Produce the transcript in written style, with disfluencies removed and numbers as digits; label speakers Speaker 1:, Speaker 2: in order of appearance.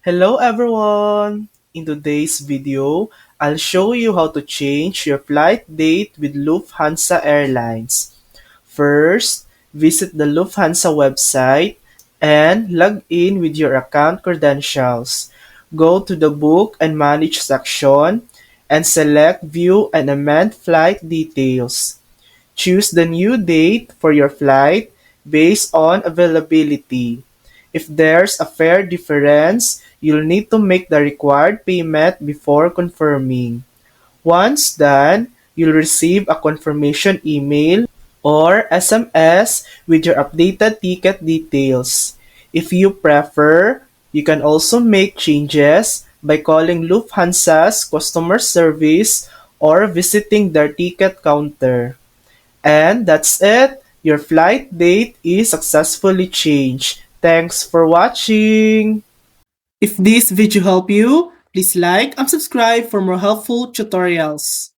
Speaker 1: Hello everyone! In today's video, I'll show you how to change your flight date with Lufthansa Airlines. First, visit the Lufthansa website and log in with your account credentials. Go to the Book and Manage section and select View and Amend Flight Details. Choose the new date for your flight based on availability. If there's a fare difference, you'll need to make the required payment before confirming. Once done, you'll receive a confirmation email or SMS with your updated ticket details. If you prefer, you can also make changes by calling Lufthansa's customer service or visiting their ticket counter. And that's it. Your flight date is successfully changed. Thanks for watching. If this video helped you, please like and subscribe for more helpful tutorials.